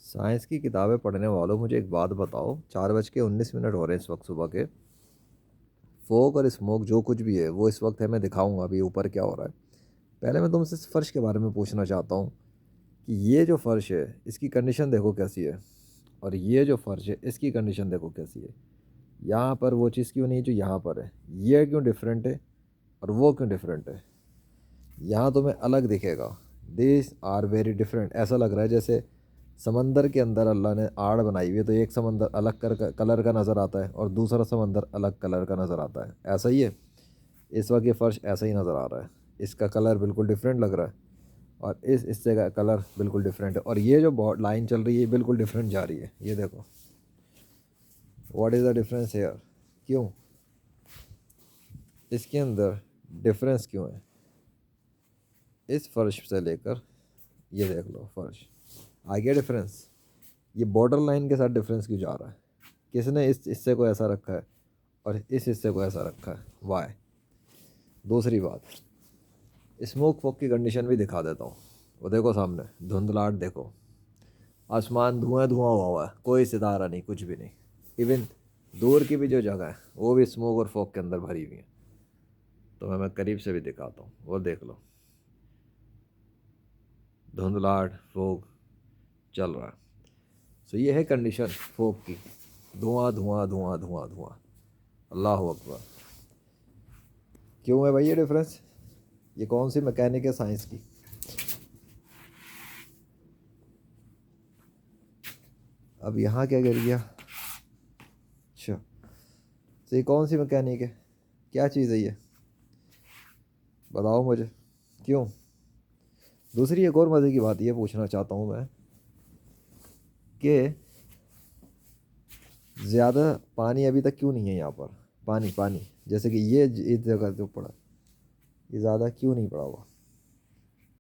Science की किताबें पढ़ने वालों, मुझे एक बात बताओ। 4:19 हो रहे हैं इस वक्त सुबह के। फोग और स्मोक जो कुछ भी है वो इस वक्त है, मैं दिखाऊंगा अभी ऊपर क्या हो रहा है। पहले मैं तुमसे इस फर्श के बारे में पूछना चाहता हूँ कि ये जो फर्श है इसकी कंडीशन देखो कैसी है, और ये जो फर्श है इसकी कंडीशन देखो कैसी है। यहाँ पर वो चीज़ क्यों नहीं जो यहाँ पर है, ये क्यों डिफरेंट है और वो क्यों डिफरेंट है। यहाँ तुम्हें अलग दिखेगा। This are very different. ऐसा लग रहा है जैसे समंदर के अंदर अल्लाह ने आड़ बनाई हुई है, तो एक समंदर अलग कलर का नज़र आता है और दूसरा समंदर अलग कलर का नज़र आता है। ऐसा ही है, इस वक्त ये फ़र्श ऐसा ही नज़र आ रहा है। इसका कलर बिल्कुल डिफरेंट लग रहा है और इस हिस्से का कलर बिल्कुल डिफरेंट है, और ये जो बहुत लाइन चल रही है ये बिल्कुल डिफरेंट जा रही है। ये देखो, what is the difference here. क्यों इसके अंदर डिफरेंस क्यों है इस फर्श से लेकर, ये देख लो फर्श, आ गया डिफरेंस। ये बॉर्डर लाइन के साथ डिफरेंस क्यों जा रहा है, किसने इस हिस्से को ऐसा रखा है और इस हिस्से को ऐसा रखा है, वाई। दूसरी बात, स्मोक फॉग की कंडीशन भी दिखा देता हूँ। वो देखो सामने धुंधलाहट देखो, आसमान धुआं धुआं हुआ है, कोई सितारा नहीं, कुछ भी नहीं। इवन दूर की भी जो जगह है वो भी स्मोक और फॉग के अंदर भरी हुई है। तो मैं करीब से भी दिखाता हूँ, वो देख लो, धुंधलाहट फॉग चल रहा है। सो ये है कंडीशन फॉग की, धुआं धुआं धुआं धुआं धुआं। अल्लाह अकबर। क्यों है भाई ये डिफरेंस, ये कौन सी मैकेनिक है साइंस की। अब यहाँ क्या गिर गया, अच्छा, तो ये कौन सी मैकेनिक है, क्या चीज़ है ये, बताओ मुझे। क्यों। दूसरी एक और मज़े की बात ये पूछना चाहता हूँ मैं कि ज़्यादा पानी अभी तक क्यों नहीं है यहाँ पर, पानी पानी, जैसे कि ये इस जगह जो पड़ा, ये ज़्यादा क्यों नहीं पड़ा हुआ।